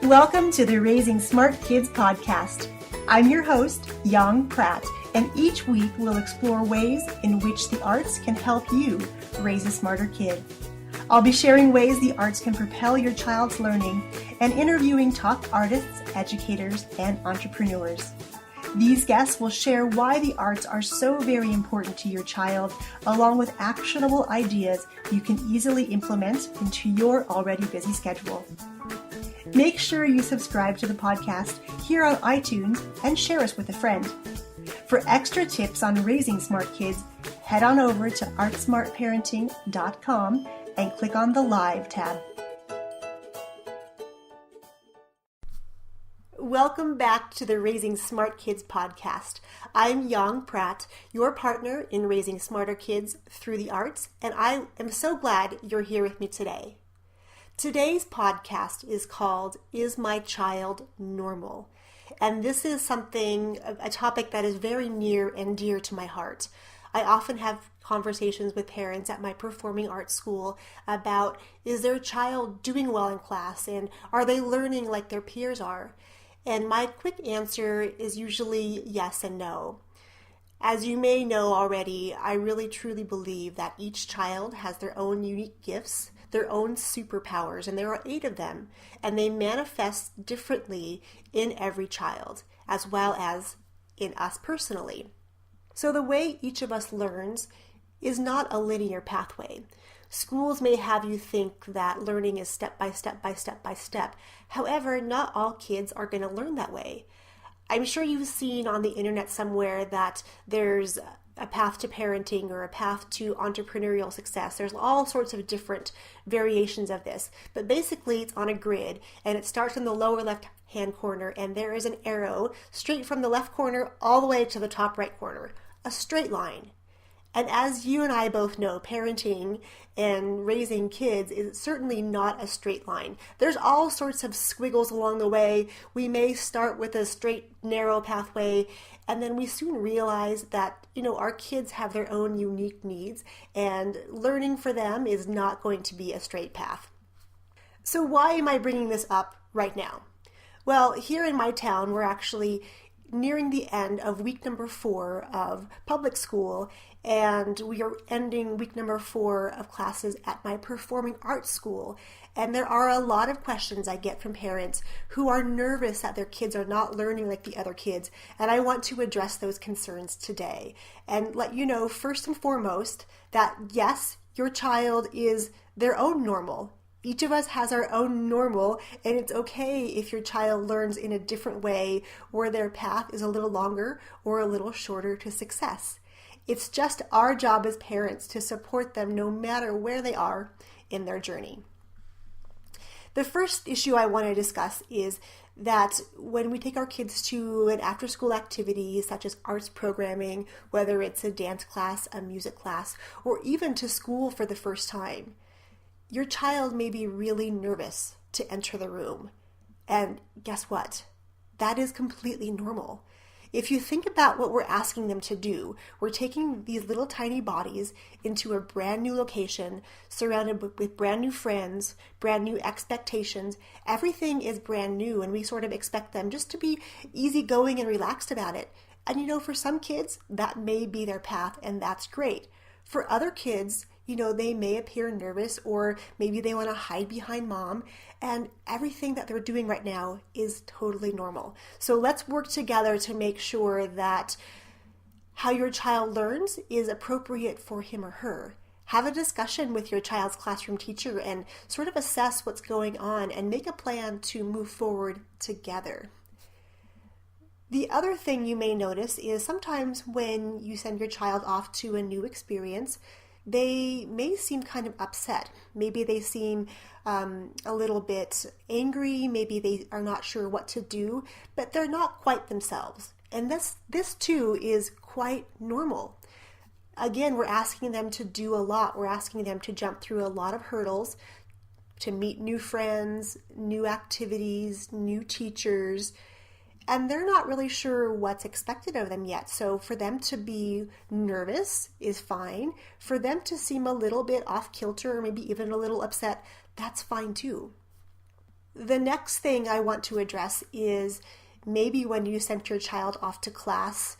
Welcome to the Raising Smart Kids podcast. I'm your host, Yang Pratt, and each week we'll explore ways in which the arts can help you raise a smarter kid. I'll be sharing ways the arts can propel your child's learning and interviewing top artists, educators, and entrepreneurs. These guests will share why the arts are so very important to your child, along with actionable ideas you can easily implement into your already busy schedule. Make sure you subscribe to the podcast here on iTunes and share us with a friend. For extra tips on raising smart kids, head on over to artsmartparenting.com and click on the Live tab. Welcome back to the Raising Smart Kids podcast. I'm Yang Pratt, your partner in raising smarter kids through the arts, and I am so glad you're here with me today. Today's podcast is called, Is My Child Normal? And this is a topic that is very near and dear to my heart. I often have conversations with parents at my performing arts school about, is their child doing well in class and are they learning like their peers are? And my quick answer is usually yes and no. As you may know already, I really truly believe that each child has their own unique gifts, their own superpowers, and there are 8 of them, and they manifest differently in every child, as well as in us personally. So the way each of us learns is not a linear pathway. Schools may have you think that learning is step by step by step by step. However, not all kids are going to learn that way. I'm sure you've seen on the internet somewhere that there's a path to parenting or a path to entrepreneurial success. There's all sorts of different variations of this, but basically it's on a grid and it starts in the lower left hand corner and there is an arrow straight from the left corner all the way to the top right corner, a straight line. And as you and I both know, parenting and raising kids is certainly not a straight line. There's all sorts of squiggles along the way. We may start with a straight, narrow pathway, and then we soon realize that, our kids have their own unique needs, and learning for them is not going to be a straight path. So why am I bringing this up right now? Well, here in my town, we're actually nearing the end of week number 4 of public school, and we are ending week number 4 of classes at my performing arts school. And there are a lot of questions I get from parents who are nervous that their kids are not learning like the other kids, and I want to address those concerns today and let you know first and foremost that yes, your child is their own normal. Each of us has our own normal, and it's okay if your child learns in a different way or their path is a little longer or a little shorter to success. It's just our job as parents to support them no matter where they are in their journey. The first issue I want to discuss is that when we take our kids to an after-school activity such as arts programming, whether it's a dance class, a music class, or even to school for the first time, your child may be really nervous to enter the room. And guess what? That is completely normal. If you think about what we're asking them to do, we're taking these little tiny bodies into a brand new location, surrounded with brand new friends, brand new expectations. Everything is brand new, and we sort of expect them just to be easygoing and relaxed about it. And for some kids, that may be their path, and that's great. For other kids, they may appear nervous, or maybe they want to hide behind mom, and everything that they're doing right now is totally normal. So let's work together to make sure that how your child learns is appropriate for him or her. Have a discussion with your child's classroom teacher and sort of assess what's going on and make a plan to move forward together. The other thing you may notice is sometimes when you send your child off to a new experience, they may seem kind of upset. Maybe they seem a little bit angry. Maybe they are not sure what to do, but they're not quite themselves. And this too is quite normal. Again, we're asking them to do a lot. We're asking them to jump through a lot of hurdles, to meet new friends, new activities, new teachers, and they're not really sure what's expected of them yet. So for them to be nervous is fine. For them to seem a little bit off kilter or maybe even a little upset, that's fine too. The next thing I want to address is maybe when you sent your child off to class,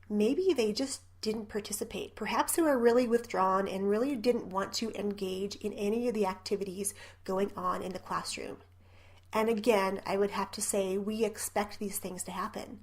maybe they just didn't participate. Perhaps they were really withdrawn and really didn't want to engage in any of the activities going on in the classroom. And again, I would have to say we expect these things to happen.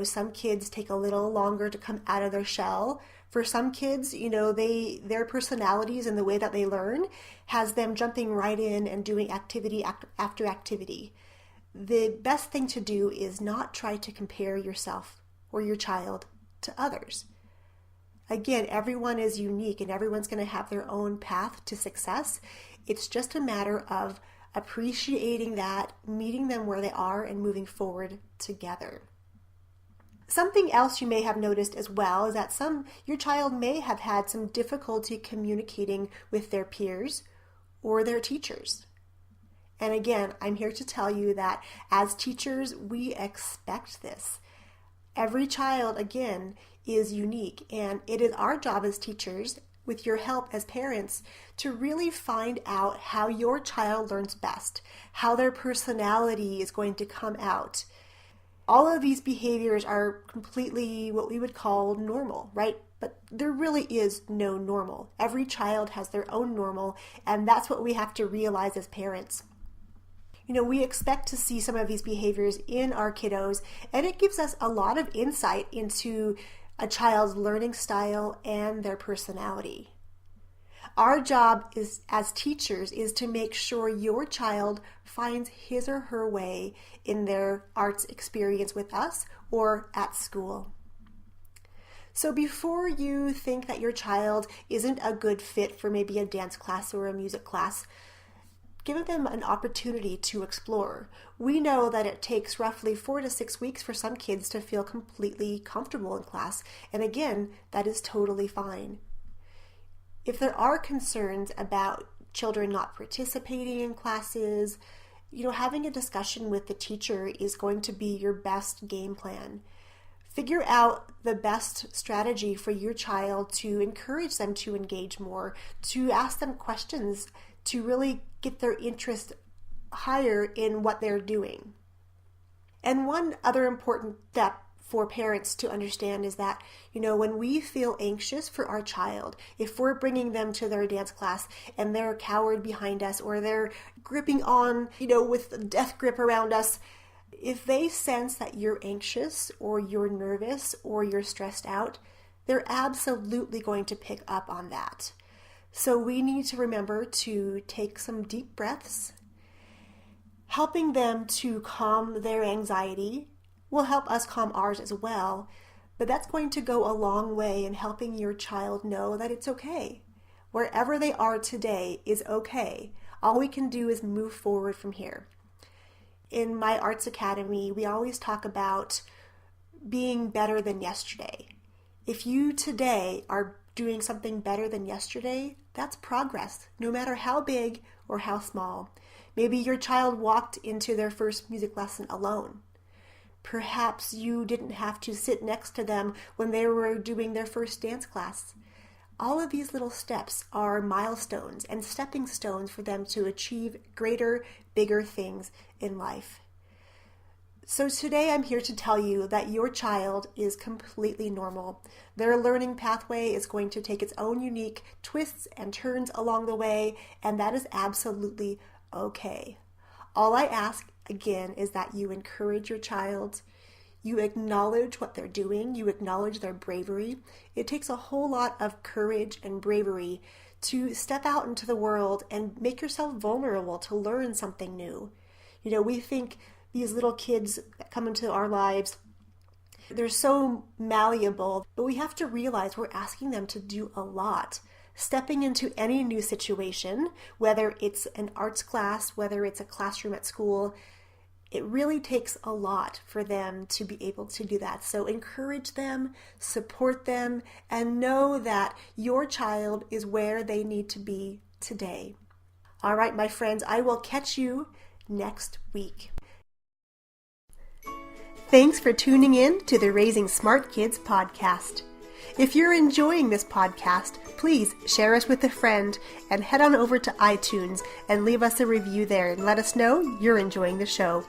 Some kids take a little longer to come out of their shell. For some kids, their personalities and the way that they learn has them jumping right in and doing activity after activity. The best thing to do is not try to compare yourself or your child to others. Again, everyone is unique and everyone's going to have their own path to success. It's just a matter of appreciating that, meeting them where they are, and moving forward together. Something else you may have noticed as well is that your child may have had some difficulty communicating with their peers or their teachers. And again, I'm here to tell you that as teachers, we expect this. Every child, again, is unique, and it is our job as teachers, with your help as parents, to really find out how your child learns best, how their personality is going to come out. All of these behaviors are completely what we would call normal, right? But there really is no normal. Every child has their own normal, and that's what we have to realize as parents. We expect to see some of these behaviors in our kiddos, and it gives us a lot of insight into a child's learning style and their personality. Our job as teachers is to make sure your child finds his or her way in their arts experience with us or at school. So before you think that your child isn't a good fit for maybe a dance class or a music class, give them an opportunity to explore. We know that it takes roughly 4 to 6 weeks for some kids to feel completely comfortable in class. And again, that is totally fine. If there are concerns about children not participating in classes, having a discussion with the teacher is going to be your best game plan. Figure out the best strategy for your child to encourage them to engage more, to ask them questions, to really get their interest higher in what they're doing. And one other important step for parents to understand is that, when we feel anxious for our child, if we're bringing them to their dance class and they're cowered behind us or they're gripping on, with the death grip around us, if they sense that you're anxious or you're nervous or you're stressed out, they're absolutely going to pick up on that. So we need to remember to take some deep breaths. Helping them to calm their anxiety will help us calm ours as well, but that's going to go a long way in helping your child know that it's okay. Wherever they are today is okay. All we can do is move forward from here. In my Arts Academy, we always talk about being better than yesterday. If you today are doing something better than yesterday, that's progress, no matter how big or how small. Maybe your child walked into their first music lesson alone. Perhaps you didn't have to sit next to them when they were doing their first dance class. All of these little steps are milestones and stepping stones for them to achieve greater, bigger things in life. So today I'm here to tell you that your child is completely normal. Their learning pathway is going to take its own unique twists and turns along the way, and that is absolutely okay. All I ask, again, is that you encourage your child, you acknowledge what they're doing, you acknowledge their bravery. It takes a whole lot of courage and bravery to step out into the world and make yourself vulnerable to learn something new. We think these little kids that come into our lives, they're so malleable, but we have to realize we're asking them to do a lot. Stepping into any new situation, whether it's an arts class, whether it's a classroom at school, it really takes a lot for them to be able to do that. So encourage them, support them, and know that your child is where they need to be today. All right, my friends, I will catch you next week. Thanks for tuning in to the Raising Smart Kids podcast. If you're enjoying this podcast, please share us with a friend and head on over to iTunes and leave us a review there and let us know you're enjoying the show.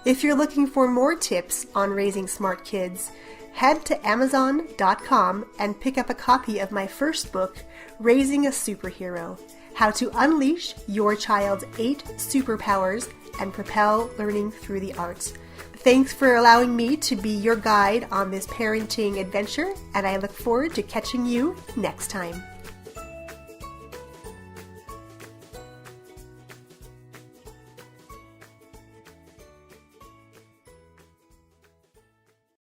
If you're looking for more tips on raising smart kids, head to Amazon.com and pick up a copy of my first book, Raising a Superhero: How to Unleash Your Child's 8 Superpowers and Propel Learning Through the Arts. Thanks for allowing me to be your guide on this parenting adventure, and I look forward to catching you next time.